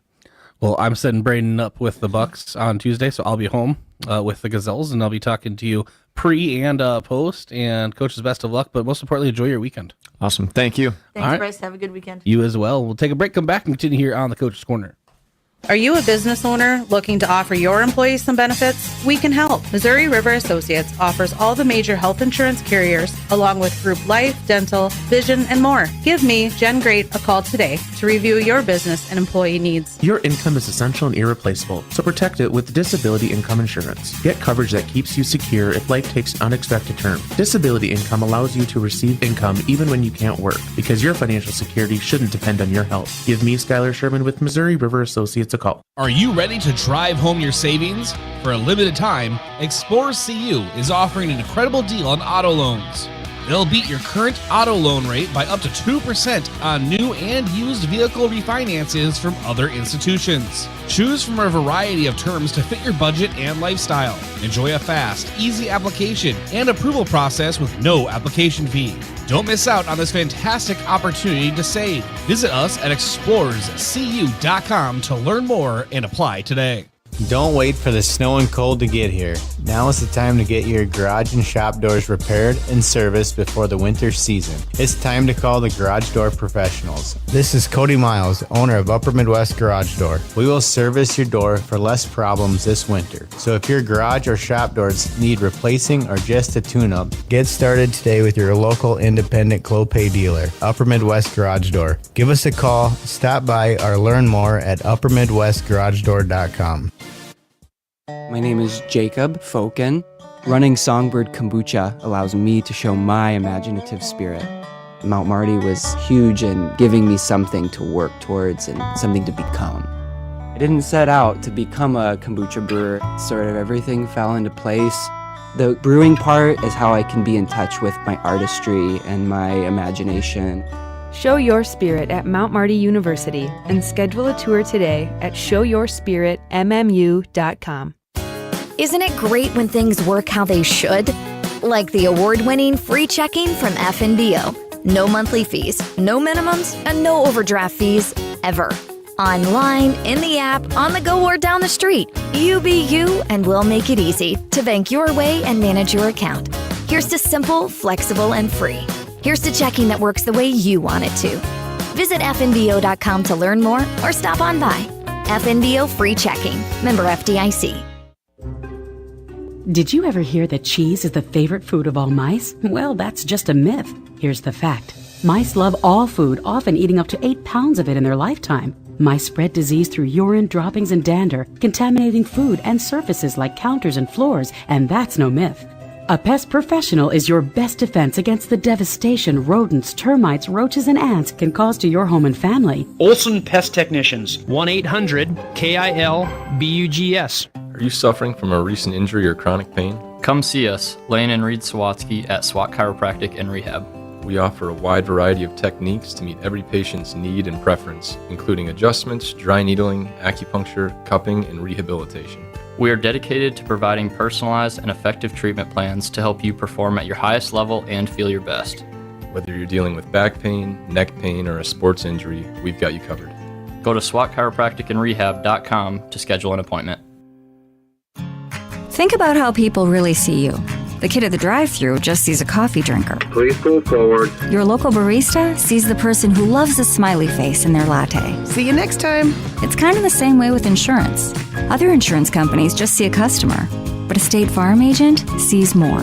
Well, I'm setting Braden up with the Bucks on Tuesday, so I'll be home with the Gazelles, and I'll be talking to you pre and post. And coaches, best of luck, but most importantly, enjoy your weekend. Awesome. Thank you. Thanks, Bryce. Have a good weekend. You as well. We'll take a break, come back, and continue here on the Coach's Corner. Are you a business owner looking to offer your employees some benefits? We can help. Missouri River Associates offers all the major health insurance carriers, along with group life, dental, vision, and more. Give me, Jen Great, a call today to review your business and employee needs. Your income is essential and irreplaceable, so protect it with disability income insurance. Get coverage that keeps you secure if life takes an unexpected turn. Disability income allows you to receive income even when you can't work, because your financial security shouldn't depend on your health. Give me, Skylar Sherman with Missouri River Associates, a call. Are you ready to drive home your savings? For a limited time, Explorers CU is offering an incredible deal on auto loans. They'll beat your current auto loan rate by up to 2% on new and used vehicle refinances from other institutions. Choose from a variety of terms to fit your budget and lifestyle. Enjoy a fast, easy application and approval process with no application fee. Don't miss out on this fantastic opportunity to save. Visit us at explorerscu.com to learn more and apply today. Don't wait for the snow and cold to get here. Now is the time to get your garage and shop doors repaired and serviced before the winter season. It's time to call the garage door professionals. This is Cody Miles, owner of Upper Midwest Garage Door. We will service your door for less problems this winter. So if your garage or shop doors need replacing or just a tune-up, get started today with your local independent Clopay dealer, Upper Midwest Garage Door. Give us a call, stop by, or learn more at uppermidwestgaragedoor.com. My name is Jacob Foken. Running Songbird Kombucha allows me to show my imaginative spirit. Mount Marty was huge in giving me something to work towards and something to become. I didn't set out to become a kombucha brewer. Sort of everything fell into place. The brewing part is how I can be in touch with my artistry and my imagination. Show your spirit at Mount Marty University and schedule a tour today at showyourspiritmmu.com. Isn't it great when things work how they should? Like the award-winning free checking from FNBO. No monthly fees, no minimums, and no overdraft fees ever. Online, in the app, on the go, or down the street. You be you, and we'll make it easy to bank your way and manage your account. Here's to simple, flexible, and free. Here's to checking that works the way you want it to. Visit fnbo.com to learn more or stop on by. FNBO Free Checking. Member FDIC. Did you ever hear that cheese is the favorite food of all mice? Well, that's just a myth. Here's the fact. Mice love all food, often eating up to 8 pounds of it in their lifetime. Mice spread disease through urine, droppings, and dander, contaminating food and surfaces like counters and floors, and that's no myth. A pest professional is your best defense against the devastation rodents, termites, roaches, and ants can cause to your home and family. Olson Pest Technicians, 1-800-KIL-BUGS. Are you suffering from a recent injury or chronic pain? Come see us, Lane and Reed Sawatsky at SWAT Chiropractic and Rehab. We offer a wide variety of techniques to meet every patient's need and preference, including adjustments, dry needling, acupuncture, cupping, and rehabilitation. We are dedicated to providing personalized and effective treatment plans to help you perform at your highest level and feel your best. Whether you're dealing with back pain, neck pain, or a sports injury, we've got you covered. Go to SWATchiropracticandrehab.com to schedule an appointment. Think about how people really see you. The kid at the drive-thru just sees a coffee drinker. Please pull forward. Your local barista sees the person who loves a smiley face in their latte. See you next time. It's kind of the same way with insurance. Other insurance companies just see a customer, but a State Farm agent sees more.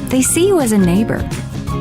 They see you as a neighbor.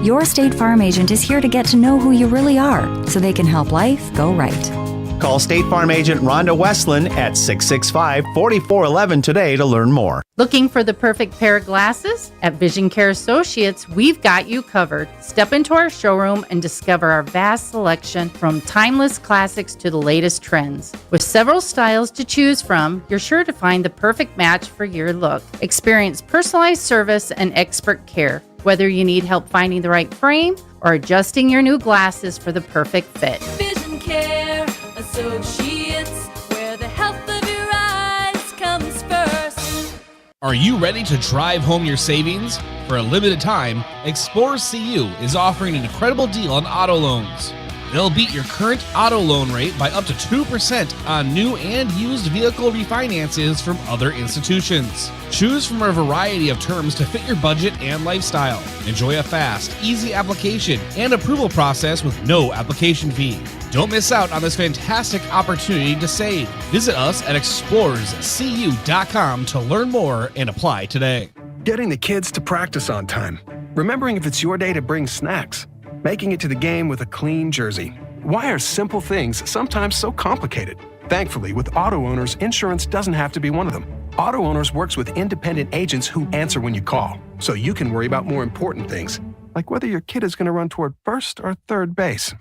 Your State Farm agent is here to get to know who you really are so they can help life go right. Call State Farm agent Rhonda Westland at 665-4411 today to learn more. Looking for the perfect pair of glasses? At Vision Care Associates, we've got you covered. Step into our showroom and discover our vast selection from timeless classics to the latest trends. With several styles to choose from, you're sure to find the perfect match for your look. Experience personalized service and expert care. Whether you need help finding the right frame or adjusting your new glasses for the perfect fit. Vision Care Associates, where the health of your eyes comes first. Are you ready to drive home your savings? For a limited time, Explore CU is offering an incredible deal on auto loans. They'll beat your current auto loan rate by up to 2% on new and used vehicle refinances from other institutions. Choose from a variety of terms to fit your budget and lifestyle. Enjoy a fast, easy application and approval process with no application fee. Don't miss out on this fantastic opportunity to save. Visit us at explorerscu.com to learn more and apply today. Getting the kids to practice on time. Remembering if it's your day to bring snacks. Making it to the game with a clean jersey. Why are simple things sometimes so complicated? Thankfully, with Auto Owners, insurance doesn't have to be one of them. Auto Owners works with independent agents who answer when you call, so you can worry about more important things, like whether your kid is going to run toward first or third base.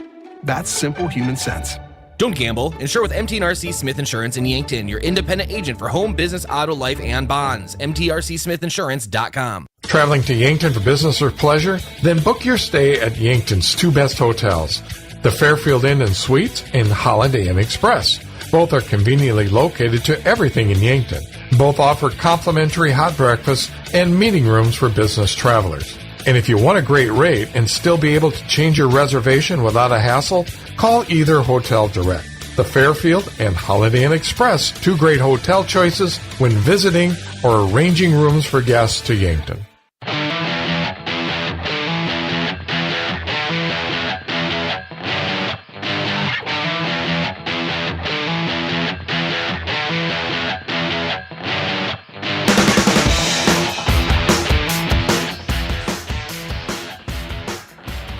That's simple human sense. Don't gamble. Insure with MT&RC Smith Insurance in Yankton, your independent agent for home, business, auto, life, and bonds. MTRCSmithInsurance.com. Traveling to Yankton for business or pleasure? Then book your stay at Yankton's two best hotels, the Fairfield Inn and Suites and Holiday Inn Express. Both are conveniently located to everything in Yankton. Both offer complimentary hot breakfast and meeting rooms for business travelers. And if you want a great rate and still be able to change your reservation without a hassle, call either hotel direct. The Fairfield and Holiday Inn Express, two great hotel choices when visiting or arranging rooms for guests to Yankton.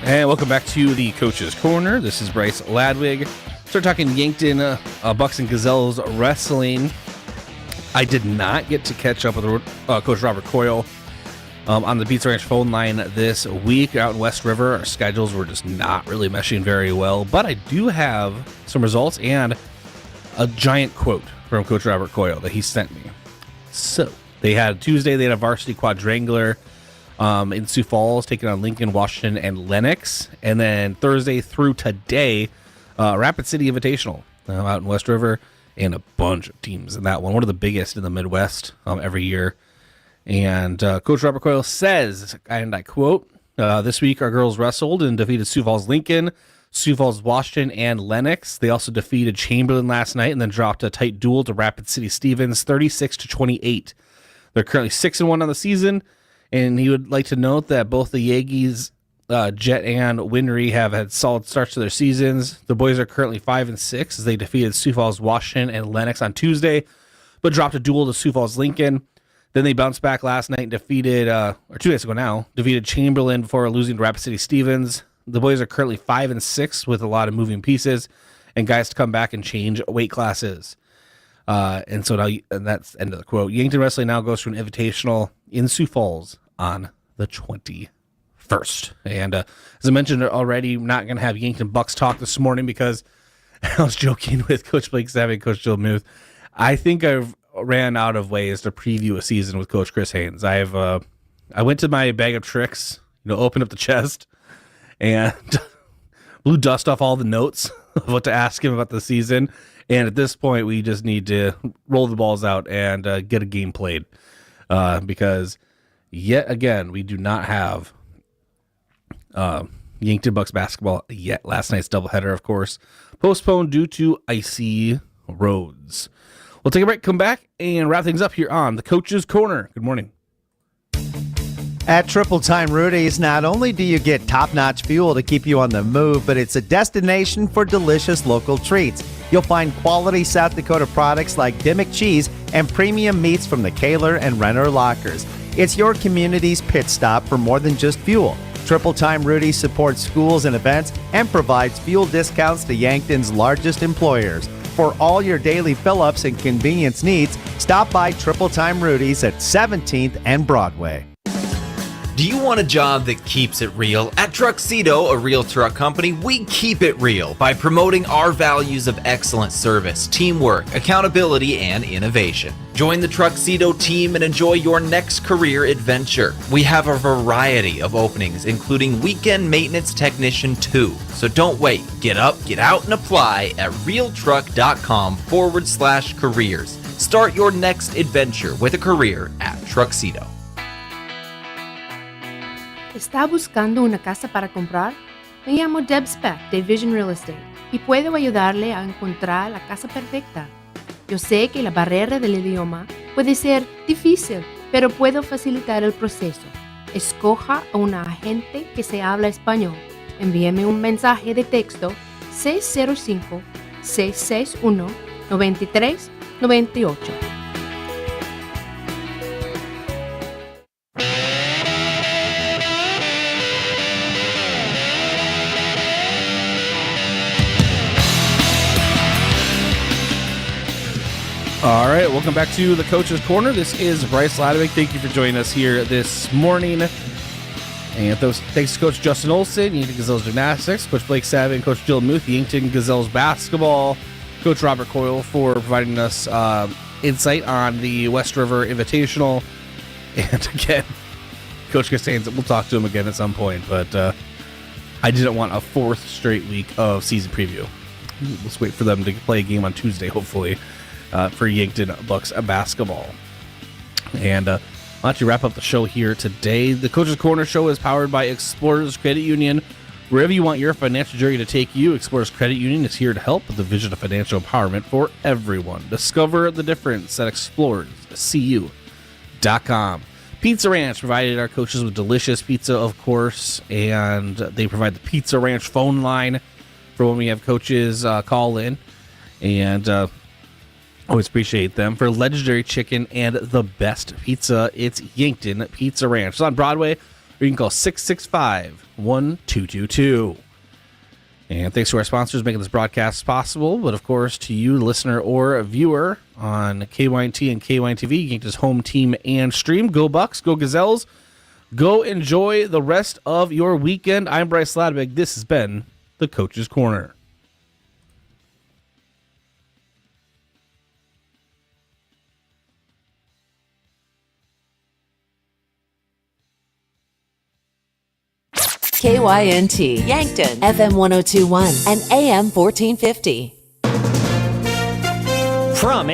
And welcome back to the Coach's Corner. This is Bryce Ladwig. Start talking Yankton Bucks and Gazelles wrestling. I did not get to catch up with Coach Robert Coyle on the Pizza Ranch phone line this week out in West River. Our schedules were just not really meshing very well, but I do have some results and a giant quote from Coach Robert Coyle that he sent me. So they had Tuesday, they had a varsity quadrangular in Sioux Falls, taking on Lincoln, Washington, and Lennox. And then Thursday through today, Rapid City Invitational out in West River, and a bunch of teams in that one. One of the biggest in the Midwest every year. And Coach Robert Coyle says, and I quote, this week our girls wrestled and defeated Sioux Falls Lincoln, Sioux Falls Washington, and Lennox. They also defeated Chamberlain last night and then dropped a tight duel to Rapid City Stevens, 36-28. They're currently 6-1 on the season. And he would like to note that both the Yankees, Jet and Winry, have had solid starts to their seasons. The boys are currently 5-6 as they defeated Sioux Falls Washington and Lennox on Tuesday, but dropped a duel to Sioux Falls Lincoln. Then they bounced back last night and defeated, or 2 days ago now, defeated Chamberlain before losing to Rapid City Stevens. The boys are currently 5-6 with a lot of moving pieces and guys to come back and change weight classes. And so now, and that's the end of the quote. Yankton Wrestling now goes to an invitational in Sioux Falls on the 21st. And as I mentioned already, I'm not going to have Yankton Bucks talk this morning because I was joking with Coach Blake Savvy and Coach Jill Muth. I think I've ran out of ways to preview a season with Coach Chris Haynes. I went to my bag of tricks, opened up the chest and blew dust off all the notes of what to ask him about the season. And at this point, we just need to roll the balls out and get a game played because yet again, we do not have Yankton Bucks basketball yet. Last night's doubleheader, of course, postponed due to icy roads. We'll take a break, come back, and wrap things up here on the Coach's Corner. Good morning. At Triple Time Rudy's, not only do you get top-notch fuel to keep you on the move, but it's a destination for delicious local treats. You'll find quality South Dakota products like Dimmick cheese and premium meats from the Kaler and Renner lockers. It's your community's pit stop for more than just fuel. Triple Time Rudy's supports schools and events and provides fuel discounts to Yankton's largest employers. For all your daily fill-ups and convenience needs, stop by Triple Time Rudy's at 17th and Broadway. Do you want a job that keeps it real? At Truxedo, a real truck company, we keep it real by promoting our values of excellent service, teamwork, accountability, and innovation. Join the Truxedo team and enjoy your next career adventure. We have a variety of openings, including Weekend Maintenance Technician 2. So don't wait. Get up, get out, and apply at realtruck.com/careers. Start your next adventure with a career at Truxedo. ¿Está buscando una casa para comprar? Me llamo Deb Speck de Vision Real Estate y puedo ayudarle a encontrar la casa perfecta. Yo sé que la barrera del idioma puede ser difícil, pero puedo facilitar el proceso. Escoja a un agente que se habla español. Envíeme un mensaje de texto 605-661-9398. All right, welcome back to the Coach's Corner. This is Bryce Ladwig. Thank you for joining us here this morning. And thanks to Coach Justin Olson, Yankton Gazelles Gymnastics, Coach Blake Savin, and Coach Jill Muth, Yankton Gazelles Basketball, Coach Robert Coyle for providing us insight on the West River Invitational. And again, Coach Costanza, we'll talk to him again at some point, but I didn't want a fourth straight week of season preview. Let's wait for them to play a game on Tuesday, hopefully. For Yankton Bucks basketball. And I'll actually wrap up the show here today. The Coach's Corner show is powered by Explorers Credit Union. Wherever you want your financial journey to take you, Explorers Credit Union is here to help with the vision of financial empowerment for everyone. Discover the difference at explorerscu.com. Pizza Ranch provided our coaches with delicious pizza, of course, and they provide the Pizza Ranch phone line for when we have coaches call in. And always appreciate them. For legendary chicken and the best pizza, it's Yankton Pizza Ranch. It's on Broadway, or you can call 665-1222. And thanks to our sponsors making this broadcast possible, but of course to you, listener or viewer on KYNT and KYNTV, Yankton's home team and stream. Go Bucks, go Gazelles, go enjoy the rest of your weekend. I'm Bryce Ladwig. This has been the Coach's Corner. KYNT, Yankton, FM 1021 and AM 1450. From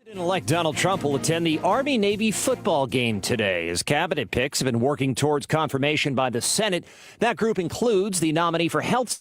President-elect Donald Trump will attend the Army-Navy football game today. His cabinet picks have been working towards confirmation by the Senate. That group includes the nominee for health